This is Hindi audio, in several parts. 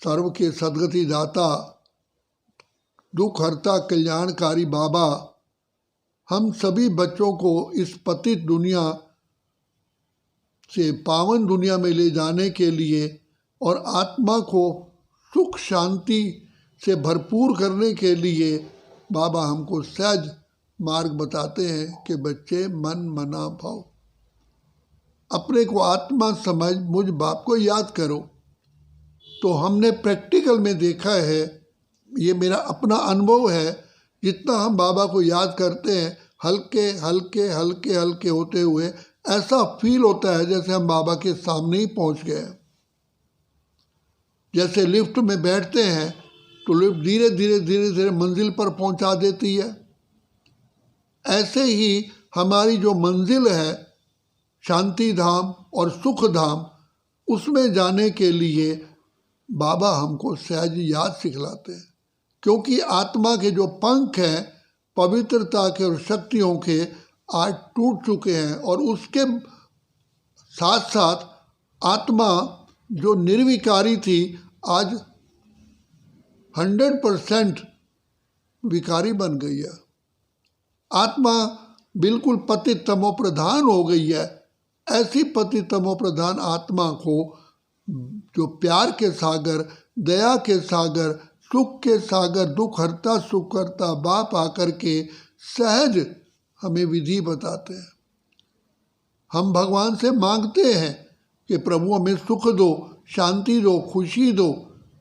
सर्व के सद्गति दाता, दुख हरता कल्याणकारी बाबा हम सभी बच्चों को इस पतित दुनिया से पावन दुनिया में ले जाने के लिए और आत्मा को सुख शांति से भरपूर करने के लिए बाबा हमको सहज मार्ग बताते हैं कि बच्चे मन मना भाव, अपने को आत्मा समझ मुझ बाप को याद करो। तो हमने प्रैक्टिकल में देखा है, ये मेरा अपना अनुभव है, जितना हम बाबा को याद करते हैं हल्के हल्के हल्के हल्के होते हुए ऐसा फील होता है जैसे हम बाबा के सामने ही पहुंच गए। जैसे लिफ्ट में बैठते हैं तो लिफ्ट धीरे धीरे धीरे धीरे मंजिल पर पहुंचा देती है, ऐसे ही हमारी जो मंजिल है शांति धाम और सुख धाम, उसमें जाने के लिए बाबा हमको सहज याद सिखलाते हैं। क्योंकि आत्मा के जो पंख हैं पवित्रता के और शक्तियों के आज टूट चुके हैं, और उसके साथ साथ आत्मा जो निर्विकारी थी आज 100% विकारी बन गई है। आत्मा बिल्कुल पतित तमो प्रधान हो गई है। ऐसी पतित तमो प्रधान आत्मा को जो प्यार के सागर, दया के सागर, सुख के सागर, दुख हरता सुख करता बाप आकर के सहज हमें विधि बताते हैं। हम भगवान से मांगते हैं कि प्रभु हमें सुख दो, शांति दो, खुशी दो,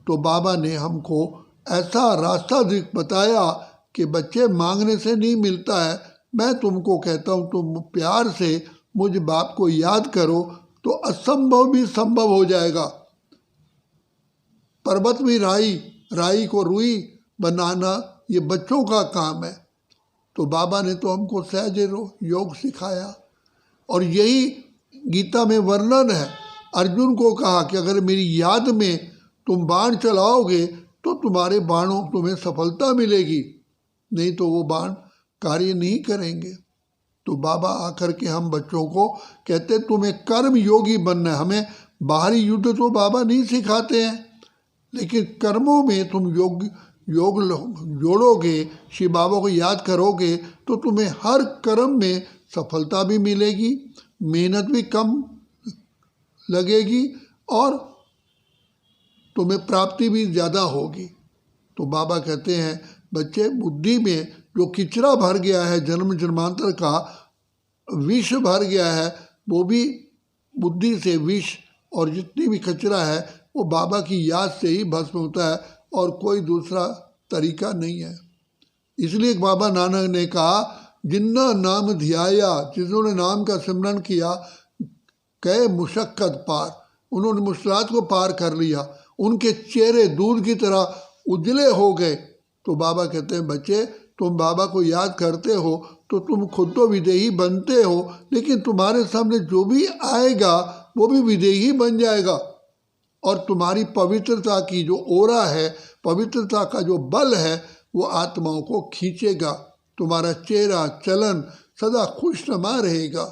तो बाबा ने हमको ऐसा रास्ता बताया कि बच्चे मांगने से नहीं मिलता है। मैं तुमको कहता हूँ तुम प्यार से मुझ बाप को याद करो तो असंभव भी संभव हो जाएगा। पर्वत भी राई, राई को रुई बनाना ये बच्चों का काम है। तो बाबा ने तो हमको सहज योग सिखाया, और यही गीता में वर्णन है। अर्जुन को कहा कि अगर मेरी याद में तुम बाण चलाओगे तो तुम्हारे बाणों तुम्हें सफलता मिलेगी, नहीं तो वो बाण कार्य नहीं करेंगे। तो बाबा आकर के हम बच्चों को कहते तुम्हें कर्म योगी बनना है। हमें बाहरी युद्ध तो बाबा नहीं सिखाते हैं, लेकिन कर्मों में तुम योग जोड़ोगे, शिव बाबा को याद करोगे तो तुम्हें हर कर्म में सफलता भी मिलेगी, मेहनत भी कम लगेगी और तुम्हें प्राप्ति भी ज़्यादा होगी। तो बाबा कहते हैं बच्चे बुद्धि में जो किचरा भर गया है, जन्म जन्मांतर का विष भर गया है, वो भी बुद्धि से विष और जितनी भी कचरा है वो बाबा की याद से ही भस्म होता है, और कोई दूसरा तरीका नहीं है। इसलिए बाबा नानक ने कहा जिन्ना नाम ध्याया, जिन्होंने नाम का सिमरन किया, कहे मुशक्कत पार, उन्होंने मुश्किलात को पार कर लिया, उनके चेहरे दूध की तरह उजले हो गए। तो बाबा कहते हैं बच्चे तुम बाबा को याद करते हो तो तुम खुद तो विदेही बनते हो, लेकिन तुम्हारे सामने जो भी आएगा वो भी विदेही बन जाएगा, और तुम्हारी पवित्रता की जो ओरा है, पवित्रता का जो बल है वो आत्माओं को खींचेगा। तुम्हारा चेहरा चलन सदा खुशनुमा रहेगा।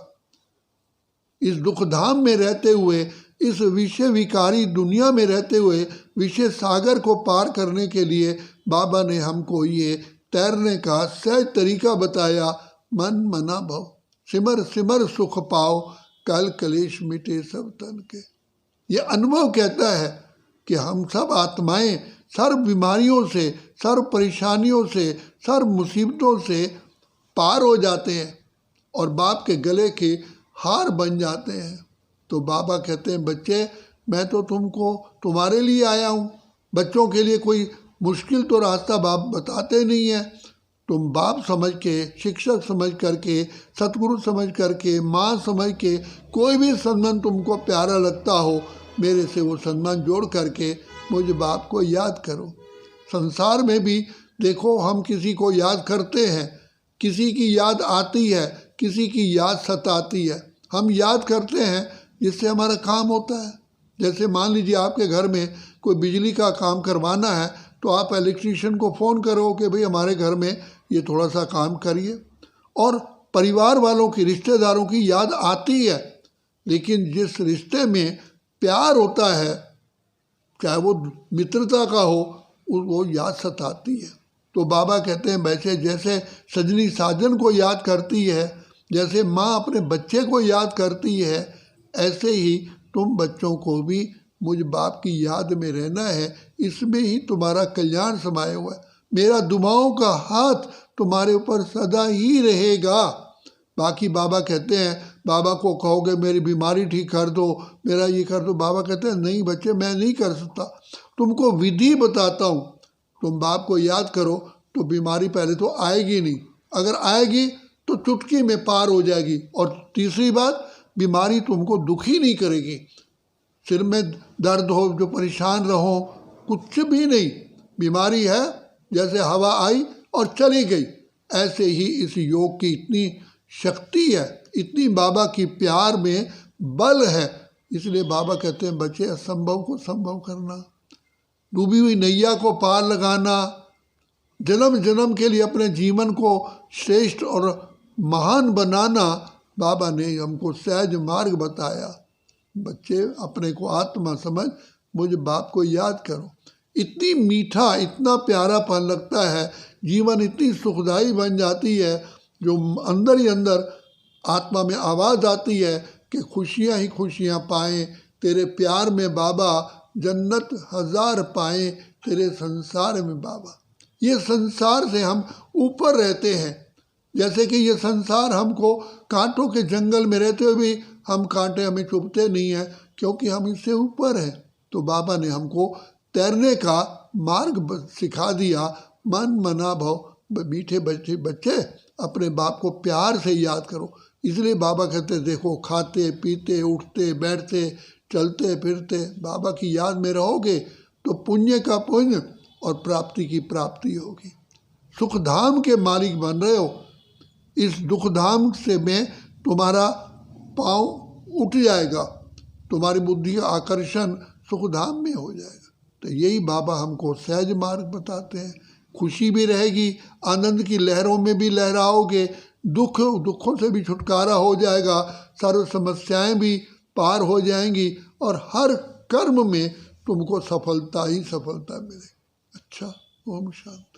इस दुखधाम में रहते हुए, इस विषय विकारी दुनिया में रहते हुए विषय सागर को पार करने के लिए बाबा ने हमको ये तैरने का सहज तरीका बताया। मन मना भव, सिमर सिमर सुख पाओ, कल कलेश मिटे सब तन के। ये अनुभव कहता है कि हम सब आत्माएं सर्व बीमारियों से, सर्व परेशानियों से, सर्व मुसीबतों से पार हो जाते हैं और बाप के गले के हार बन जाते हैं। तो बाबा कहते हैं बच्चे मैं तो तुमको तुम्हारे लिए आया हूँ। बच्चों के लिए कोई मुश्किल तो रास्ता बाप बताते नहीं है। तुम बाप समझ के, शिक्षक समझ करके, सतगुरु समझ करके, माँ समझ के, कोई भी सम्मान तुमको प्यारा लगता हो, मेरे से वो सम्मान जोड़ करके मुझ बाप को याद करो। संसार में भी देखो हम किसी को याद करते हैं, किसी की याद आती है, किसी की याद सताती है। हम याद करते हैं जिससे हमारा काम होता है। जैसे मान लीजिए आपके घर में कोई बिजली का काम करवाना है तो आप इलेक्ट्रीशियन को फ़ोन करो कि भाई हमारे घर में ये थोड़ा सा काम करिए, और परिवार वालों की, रिश्तेदारों की याद आती है। लेकिन जिस रिश्ते में प्यार होता है चाहे वो मित्रता का हो, वो याद सताती है। तो बाबा कहते हैं वैसे जैसे सजनी साजन को याद करती है, जैसे माँ अपने बच्चे को याद करती है, ऐसे ही तुम बच्चों को भी मुझ बाप की याद में रहना है। इसमें ही तुम्हारा कल्याण समाया हुआ है। मेरा दुआओं का हाथ तुम्हारे ऊपर सदा ही रहेगा। बाकी बाबा कहते हैं, बाबा को कहोगे मेरी बीमारी ठीक कर दो, मेरा ये कर दो, बाबा कहते हैं नहीं बच्चे, मैं नहीं कर सकता, तुमको विधि बताता हूँ। तुम बाप को याद करो तो बीमारी पहले तो आएगी नहीं, अगर आएगी तो चुटकी में पार हो जाएगी। और तीसरी बात, बीमारी तुमको दुखी नहीं करेगी। सिर में दर्द हो, जो परेशान रहो, कुछ भी नहीं। बीमारी है, जैसे हवा आई और चली गई। ऐसे ही इस योग की इतनी शक्ति है, इतनी बाबा की प्यार में बल है। इसलिए बाबा कहते हैं बच्चे असंभव को संभव करना, डूबी हुई नैया को पार लगाना, जन्म जन्म के लिए अपने जीवन को श्रेष्ठ और महान बनाना। बाबा ने हमको सहज मार्ग बताया। बच्चे अपने को आत्मा समझ मुझे बाप को याद करो। इतनी मीठा, इतना प्यारापन लगता है, जीवन इतनी सुखदाई बन जाती है, जो अंदर ही अंदर आत्मा में आवाज़ आती है कि खुशियाँ ही खुशियाँ पाएं तेरे प्यार में बाबा, जन्नत हजार पाएं तेरे संसार में बाबा। ये संसार से हम ऊपर रहते हैं, जैसे कि ये संसार हमको कांटों के जंगल में रहते हुए भी हम कांटे हमें चुभते नहीं हैं, क्योंकि हम इससे ऊपर हैं। तो बाबा ने हमको तैरने का मार्ग सिखा दिया। मन मना भव, मीठे बच्चे बच्चे अपने बाप को प्यार से याद करो। इसलिए बाबा कहते देखो, खाते पीते उठते बैठते चलते फिरते बाबा की याद में रहोगे तो पुण्य का पुण्य और प्राप्ति की प्राप्ति होगी। सुखधाम के मालिक बन रहे हो। इस दुखधाम से में तुम्हारा पाँव उठ जाएगा, तुम्हारी बुद्धि का आकर्षण सुखधाम में हो जाएगा। तो यही बाबा हमको सहज मार्ग बताते हैं। खुशी भी रहेगी, आनंद की लहरों में भी लहराओगे, दुखों से भी छुटकारा हो जाएगा, सर्व समस्याएं भी पार हो जाएंगी और हर कर्म में तुमको सफलता ही सफलता मिलेगी। अच्छा, ओम शांति।